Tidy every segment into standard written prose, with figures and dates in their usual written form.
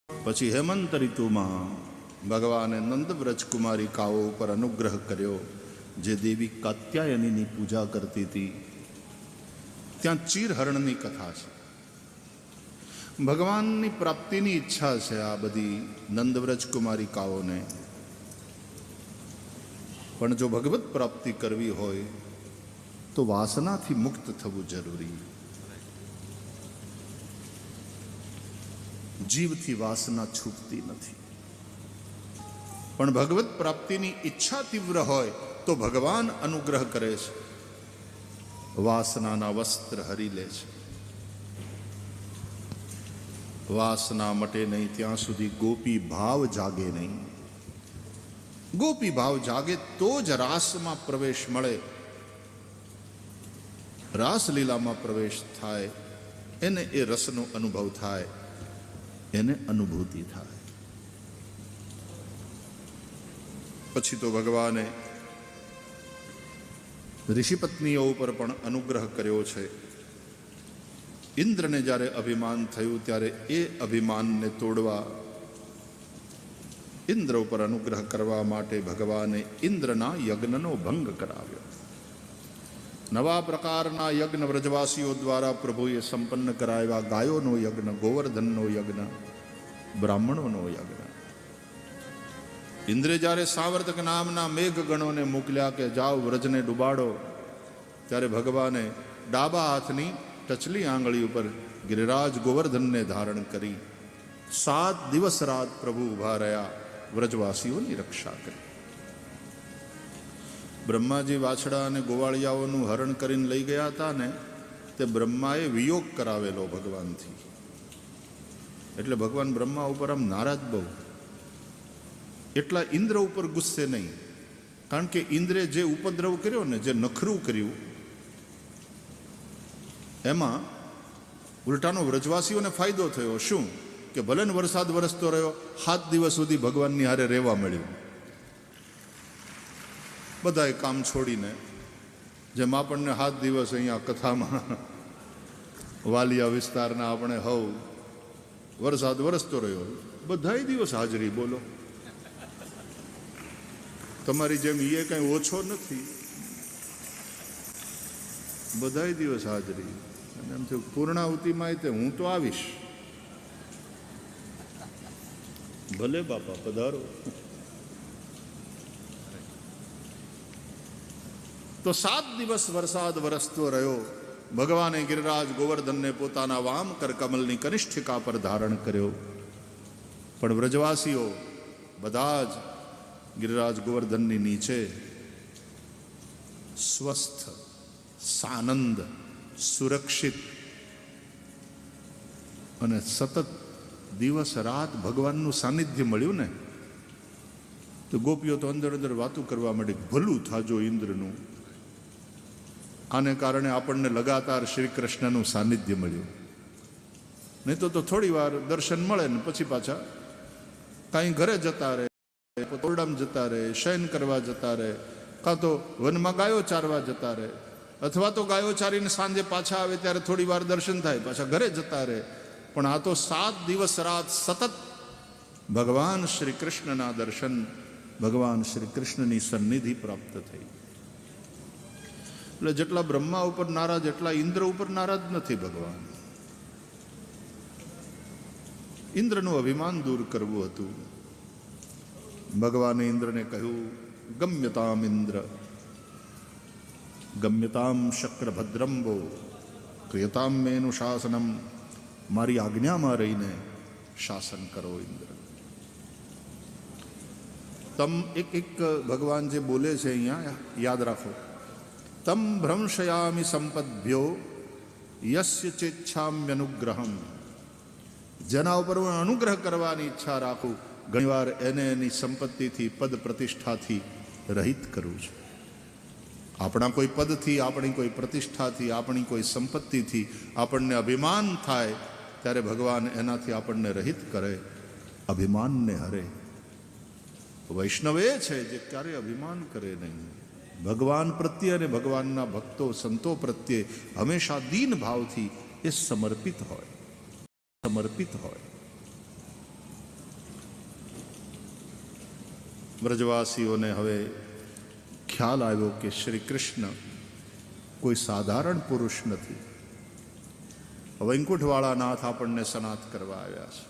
પછી હેમંત ઋતુમાં ભગવાને નંદવ્રજ કુમારિકાઓ ઉપર અનુગ્રહ કર્યો. જે દેવી કાત્યાયનીની પૂજા કરતી હતી ત્યાં ચીરહરણની કથા છે. ભગવાનની પ્રાપ્તિની ઈચ્છા છે આ બધી નંદવ્રજ કુમારિકાઓને. પણ જો ભગવત પ્રાપ્તિ કરવી હોય તો વાસનાથી મુક્ત થવું જરૂરી. જીવથી વાસના છૂટતી નથી. પણ ભગવત પ્રાપ્તિની ઈચ્છા તીવ્ર હોય તો ભગવાન અનુગ્રહ કરે છે, વાસનાના વસ્ત્ર હરી લે છે. વાસના મટે નહીં ત્યાં સુધી ગોપી ભાવ જાગે નહીં. ગોપી ભાવ જાગે તો જ રાસમાં પ્રવેશ મળે, રાસલીલામાં પ્રવેશ થાય, એને એ રસનો અનુભવ થાય, એને અનુભૂતિ થાય. પછી તો ભગવાને ઋષિપત્નીઓ ઉપર પણ અનુગ્રહ કર્યો છે. ઇન્દ્રને જ્યારે અભિમાન થયું ત્યારે એ અભિમાનને તોડવા, ઇન્દ્ર ઉપર અનુગ્રહ કરવા માટે ભગવાને ઇન્દ્રના યજ્ઞનો ભંગ કરાવ્યો. નવા પ્રકારના યજ્ઞ વ્રજવાસીઓ દ્વારા પ્રભુએ સંપન્ન કરાવ્યા. ગાયોનો યજ્ઞ, ગોવર્ધનનો યજ્ઞ, બ્રાહ્મણોનો યજ્ઞ. ઇન્દ્રે જ્યારે સાવર્તક નામના મેઘગણોને મોકલ્યા કે જાઓ વ્રજને ડૂબાડો, ત્યારે ભગવાને ડાબા હાથની ટચલી આંગળી ઉપર ગિરિરાજ ગોવર્ધનને ધારણ કરી 7 દિવસ રાત પ્રભુ ઊભા રહ્યા, વ્રજવાસીઓની રક્ષા કરી. બ્રહ્માજી વાછડા અને ગોવાળિયાઓનું હરણ કરીને લઈ ગયા હતા ને, તે બ્રહ્માએ વિયોગ કરાવેલો ભગવાનથી. એટલે ભગવાન બ્રહ્મા ઉપર આમ નારાજ બહુ. એટલા ઇન્દ્ર ઉપર ગુસ્સે નહીં, કારણ કે ઇન્દ્રે જે ઉપદ્રવ કર્યો ને, જે નખરું કર્યું, એમાં ઉલટાનો વ્રજવાસીઓને ફાયદો થયો. શું કે ભલે ને વરસાદ વરસતો રહ્યો, 7 દિવસ સુધી ભગવાનની હારે રહેવા મળ્યું. બધાએ કામ છોડીને, જેમ આપણને 7 દિવસ અહીંયા કથામાં વાલિયા વિસ્તારના આપણે હવ વરસાદ વરસતો રહ્યો, બધાય દિવસ હાજરી. બોલો, તમારી જેમ એ કઈ ઓછો નથી, બધાય દિવસ હાજરી. અને એમ થયું પૂર્ણાહુતિમાં તે હું તો આવીશ. ભલે બાપા પધારો. તો 7 દિવસ વરસાદ વરસતો રહ્યો. ભગવાને ગિરિરાજ ગોવર્ધનને પોતાના વામ કરકમલની કનિષ્ઠિકા પર ધારણ કર્યો. પણ વ્રજવાસીઓ બધા જ ગિરિરાજ ગોવર્ધનની નીચે સ્વસ્થ, સાનંદ, સુરક્ષિત અને સતત દિવસ રાત ભગવાનનું સાનિધ્ય મળ્યું ને, તો ગોપીઓ તો અંદર અંદર વાતું કરવા માંડી, ભલું થાજો ઇન્દ્રનું. આને કારણે આપણને લગાતાર શ્રી કૃષ્ણનું સાનિધ્ય મળ્યું. નહીં તો થોડી વાર દર્શન મળે ને પછી પાછા કાંઈ ઘરે જતા રહે, ઓરડામાં જતા રહે, શયન કરવા જતા રહે, કાં તો વનમાં ગાયો ચારવા જતા રહે, અથવા તો ગાયો ચારીને સાંજે પાછા આવે ત્યારે થોડી વાર દર્શન થાય, પાછા ઘરે જતા રહે. પણ આ તો 7 દિવસ રાત સતત ભગવાન શ્રી કૃષ્ણના દર્શન, ભગવાન શ્રી કૃષ્ણની સન્નિધિ પ્રાપ્ત થઈ. એટલે જેટલા બ્રહ્મા ઉપર નારાજ એટલા ઇન્દ્ર ઉપર નારાજ નથી ભગવાન. ઇન્દ્રનું અભિમાન દૂર કરવું હતું. ભગવાને ઇન્દ્રને કહ્યું, ગમ્યતામ ઇન્દ્ર, ગમ્યતામ શક્ર ભદ્રંબો, ક્રિયતામ મેનું શાસનમ. મારી આજ્ઞામાં રહીને શાસન કરો ઇન્દ્ર. તમ એક ભગવાન જે બોલે છે અહીંયા યાદ રાખો. તમ ભ્રંશયામિ સંપદ્ભ્યો યસ્ય ચેચ્છામ્યનુગ્રહમ. જેના ઉપર હું અનુગ્રહ કરવાની ઈચ્છા રાખું, ઘણીવાર એને એની સંપત્તિથી, પદ પ્રતિષ્ઠાથી રહિત કરું છું. આપણા કોઈ પદથી, આપણી કોઈ પ્રતિષ્ઠાથી, આપણી કોઈ સંપત્તિથી આપણને અભિમાન થાય ત્યારે ભગવાન એનાથી આપણને રહિત કરે, અભિમાનને હરે. વૈષ્ણવ એ છે જે ક્યારે અભિમાન કરે નહીં. ભગવાન પ્રત્યે અને ભગવાનના ભક્તો સંતો પ્રત્યે હંમેશા દીન ભાવથી એ સમર્પિત હોય. વ્રજવાસીઓને હવે ખ્યાલ આવ્યો કે શ્રી કૃષ્ણ કોઈ સાધારણ પુરુષ નથી. વૈકુંઠવાળા નાથ આપણને સનાથ કરવા આવ્યા છે.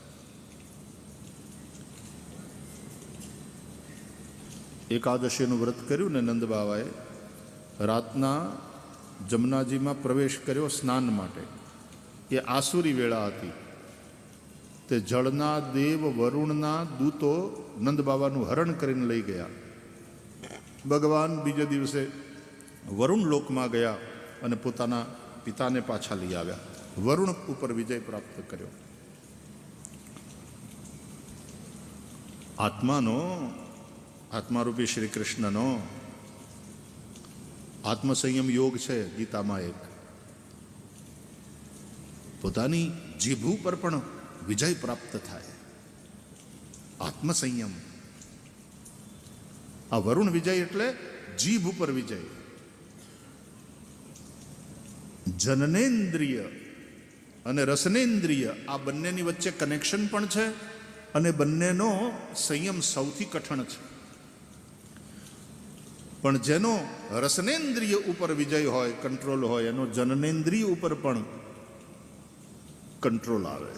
એકાદશીનું વ્રત કર્યું ને નંદ બાવાએ રાતના જમનાજીમાં પ્રવેશ કર્યો સ્નાન માટે. એ આસુરી વેળા હતી. તે જળના દેવ વરુણના દૂતો નંદ બાબાનું હરણ કરીને લઈ ગયા. ભગવાન બીજે દિવસે વરુણ લોકમાં ગયા અને પોતાના પિતાને પાછા લઈ આવ્યા. વરુણ ઉપર વિજય પ્રાપ્ત કર્યો. આત્મારૂપી શ્રી કૃષ્ણનો આત્મસંયમ યોગ છે ગીતામાં એક. પોતાની જીભ ઉપર પણ વિજય પ્રાપ્ત થાય. આત્મસંયમ. આ વરુણ વિજય એટલે જીભ ઉપર વિજય. જનનેન્દ્રિય અને રસનેન્દ્રિય આ બંનેની વચ્ચે કનેક્શન પણ છે અને બંનેનો સંયમ સૌથી કઠણ છે. પણ જેનો રસનેન્દ્રિય ઉપર વિજય હોય, કંટ્રોલ હોય, એનો જનનેન્દ્રિય ઉપર પણ કંટ્રોલ આવે.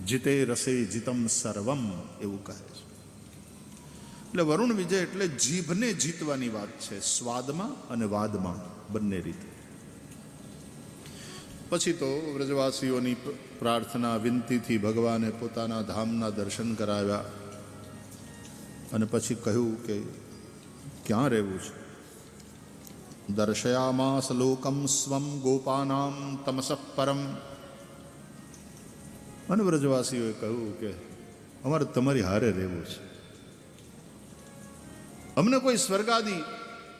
જીતે રસે જીતમ સર્વમ એવું કહે છે. એટલે વરુણ વિજય એટલે જીભને જીતવાની વાત છે, સ્વાદમાં અને વાદમાં બંને રીતે. પછી તો વ્રજવાસીઓની પ્રાર્થના વિનંતીથી ભગવાને પોતાના ધામના દર્શન કરાવ્યા અને પછી કહ્યું કે ક્યાં રહેવું છે. દર્શયામાસ લોકમ સ્વમ ગોપાનામ તમસઃ પરમ. અને વ્રજવાસીઓએ કહ્યું કે અમારે તમારી હારે રહેવું છે. અમને કોઈ સ્વર્ગાદી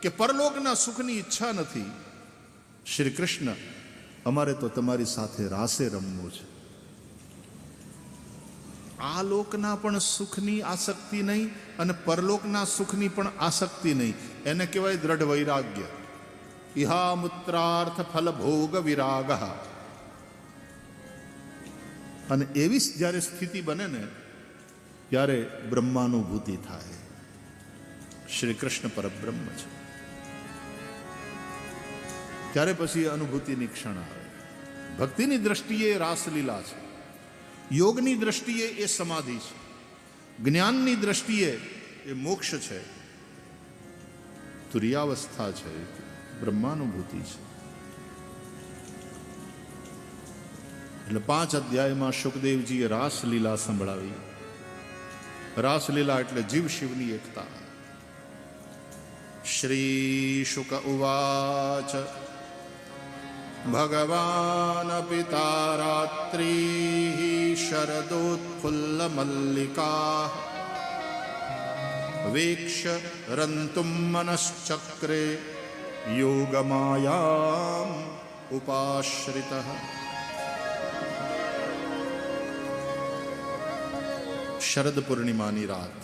કે પરલોકના સુખની ઈચ્છા નથી. શ્રી કૃષ્ણ, અમારે તો તમારી સાથે રાસે રમવું છે. આ લોકના પણ સુખની આસક્તિ નહીં અને પરલોકના સુખની પણ આસક્તિ નહીં. એને કહેવાય દ્રઢ વૈરાગ્ય. ઇહા મૂત્રાર્થ ફલ ભોગ વિરાગ. અને એવી જ્યારે સ્થિતિ બને ને ત્યારે બ્રહ્માનુભૂતિ થાય. શ્રી કૃષ્ણ પરબ્રહ્મ છે. ત્યારે પછી અનુભૂતિની ક્ષણ આવે. ભક્તિની દ્રષ્ટિએ રાસલીલા છે, યોગની દ્રષ્ટિએ એ સમાધિ છે, જ્ઞાનની દ્રષ્ટિએ એ મોક્ષ છે, તુર્યાવસ્થા છે, બ્રહ્માનુભૂતિ છે. એટલે 5 અધ્યાયમાં શુકદેવજીએ રાસલીલા સંભળાવી. રાસલીલા એટલે જીવ શિવની એકતા. શ્રી શુક ઉવાચ ભગવાન પિતા રાત્રી શરદોત્ફુલ્લ મલ્લિકા વેક્ષ રંતુમ મનશ્ચક્રે યોગમાયામ ઉપાશ્રિતઃ. શરદ પૂર્ણિમાની રાત.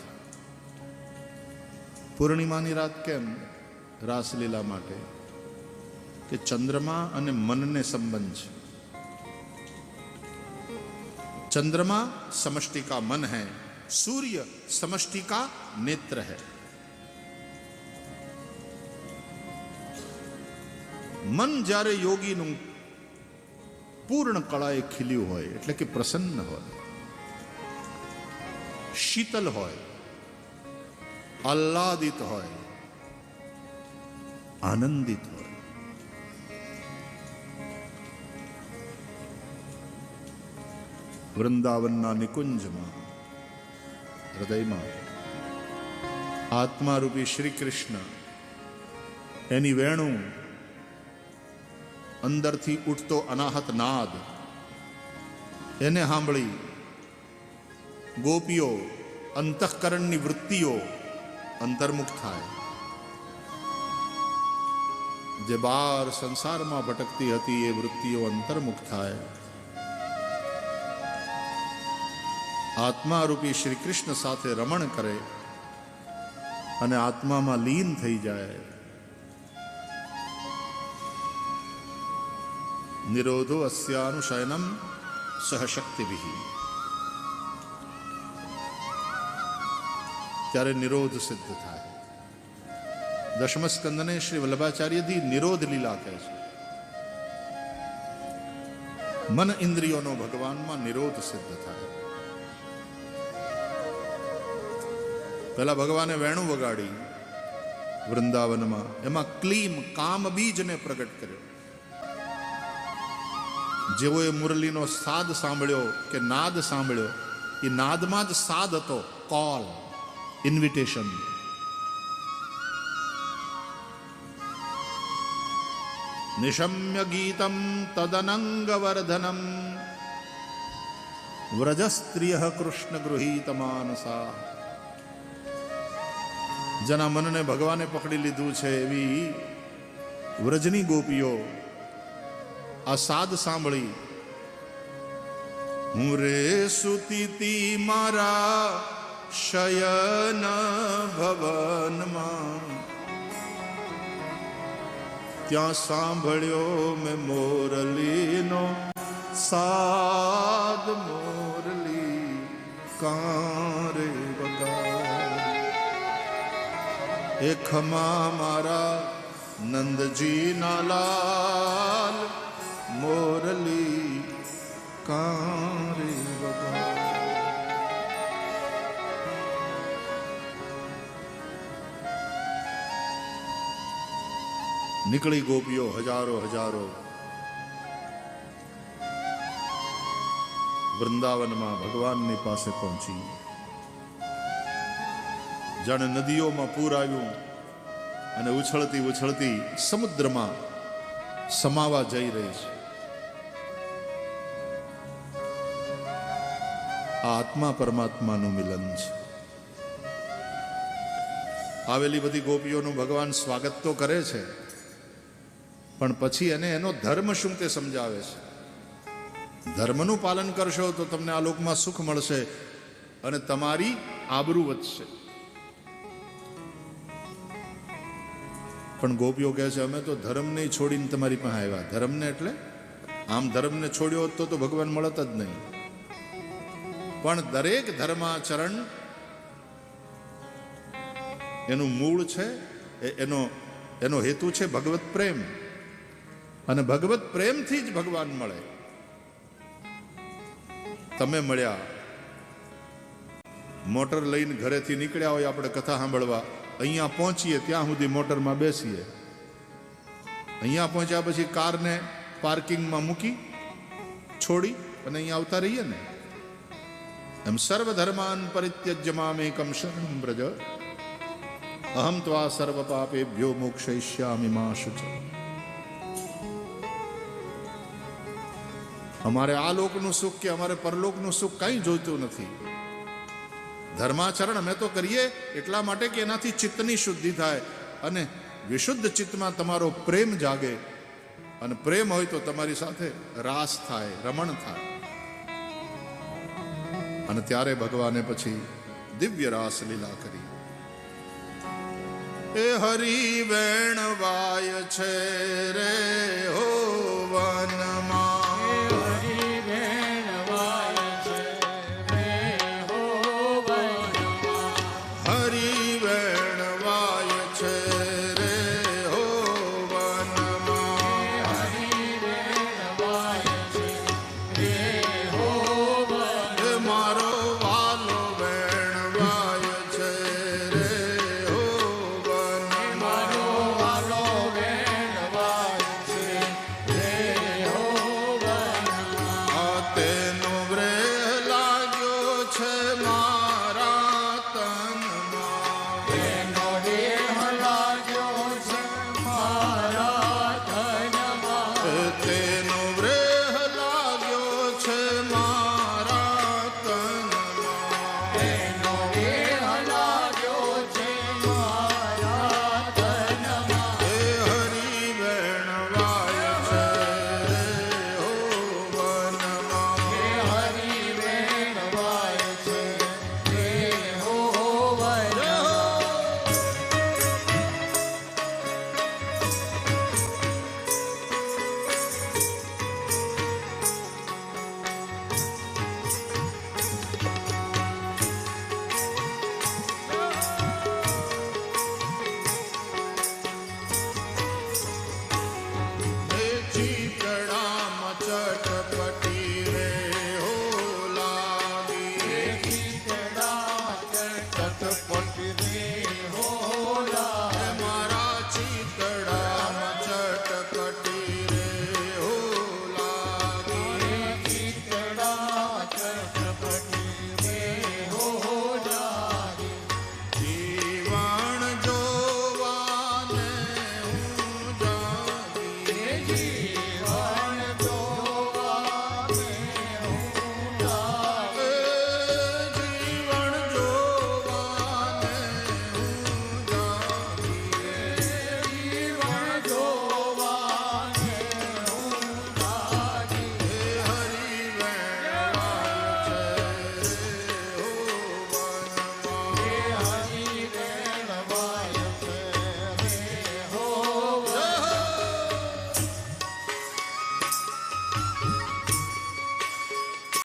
પૂર્ણિમાની રાત કેમ? રાસલીલા માટે કે ચંદ્રમા અને મનને સંબંધ છે. चंद्रमा समष्टि का मन है, सूर्य समष्टि का नेत्र है. મન જ્યારે યોગીનું પૂર્ણ કળાએ ખીલ્યું હોય એટલે કે પ્રસન્ન હોય, શીતલ હોય, આહ્લાદિત હોય, આનંદિત હોય, વૃંદાવનના નિકુંજમાં હૃદયમાં આત્મારૂપી શ્રી કૃષ્ણ એની વેણુ અંદરથી ઉઠતો અનાહત નાદ એને સાંભળી ગોપીઓ અંતઃકરણની વૃત્તિઓ અંતર્મુખ થાય. જે બાર સંસારમાં ભટકતી હતી એ વૃત્તિઓ અંતર્મુખ થાય. આત્મારૂપી શ્રી કૃષ્ણ સાથે રમણ કરે અને આત્મામાં લીન થઈ જાય. નિરોધો અસ્યાનુશયનમ સહશક્તિભિઃ. ત્યારે નિરોધ સિદ્ધ થાય. દશમ સ્કંદને શ્રી વલ્લભાચાર્યજી નિરોધ લીલા કહે છે. મન ઇન્દ્રિયોનો ભગવાનમાં નિરોધ સિદ્ધ થાય. પેલા ભગવાને વેણું વગાડી વૃંદાવનમાં, એમાં ક્લીમ કામ બીજને પ્રગટ કર્યો. જેઓએ મુરલીનો સાદ સાંભળ્યો કે નાદ સાંભળ્યો, એ નાદમાં જ સાદ હતો, કોલ, ઇન્વિટેશન. નિશમ્ય ગીતમ તદનંગવર્ધનમ વ્રજસ્ત્રિય કૃષ્ણ ગૃહીત માનસા. જેના મનને ભગવાને પકડી લીધું છે એવી વ્રજની ગોપીઓ આ સાદ સાંભળી, હું રે સુતી મારા શયન ભવનમાં, ત્યાં સાંભળ્યો મેં મોરલીનો સાદ, મોરલી કારે વગાડ. એ ખમા મારા નંદજી ના લાલ, મોરલી કારે વગાડ. નીકળી ગોપીઓ હજારો હજારો વૃંદાવનમાં ભગવાનની પાસે પહોંચી. જાણે નદીઓમાં પૂર આવ્યું અને ઉછળતી ઉછળતી સમુદ્રમાં સમાવા જઈ રહી છે. આ આત્મા પરમાત્માનું મિલન છે. આવેલી બધી ગોપીઓનું ભગવાન સ્વાગત તો કરે છે, પણ પછી એને એનો ધર્મ શું તે સમજાવે છે. ધર્મનું પાલન કરશો તો તમને આ લોકમાં સુખ મળશે અને તમારી આબરૂ વધશે. પણ ગોપીઓ કહે છે અમે તો ધર્મને છોડીને તમારી પાસે આવ્યા. ધર્મને એટલે આમ ધર્મને છોડ્યો હોત તો ભગવાન મળત જ નહીં. પણ દરેક ધર્માચરણ એનું મૂળ છે, એનો હેતુ છે ભગવત પ્રેમ, અને ભગવત પ્રેમથી જ ભગવાન મળે. તમે મળ્યા, મોટર લઈને ઘરેથી નીકળ્યા હોય આપણે કથા સાંભળવા, અહીંયા પહોંચીએ ત્યાં સુધી મોટરમાં બેસીએ. અહીંયા પહોંચ્યા પછી કારને પાર્કિંગમાં મૂકી છોડી અને અહીંયા આવતા રહીએ ને. એમ સર્વ ધર્માન પરિત્યજ્ય મામેકમ શરણં વ્રજ, અહમ ત્વા સર્વ પાપેભ્યો મોક્ષયિષ્યામિ મા શુચિ. અમારે આ લોકનું સુખ કે અમારે પરલોકનું સુખ કંઈ જોઈતું નથી. ધર્માચરણ અમે તો કરીએ એટલા માટે કે એનાથી ચિત્તની શુદ્ધિ થાય અને વિશુદ્ધ ચિત્તમાં તમારો પ્રેમ જાગે, અને પ્રેમ હોય તો તમારી સાથે રાસ થાય, રમણ થાય. અને ત્યારે ભગવાને પછી દિવ્ય રાસ લીલા કરી. એ હરિ વેણ વાય છે રે હો,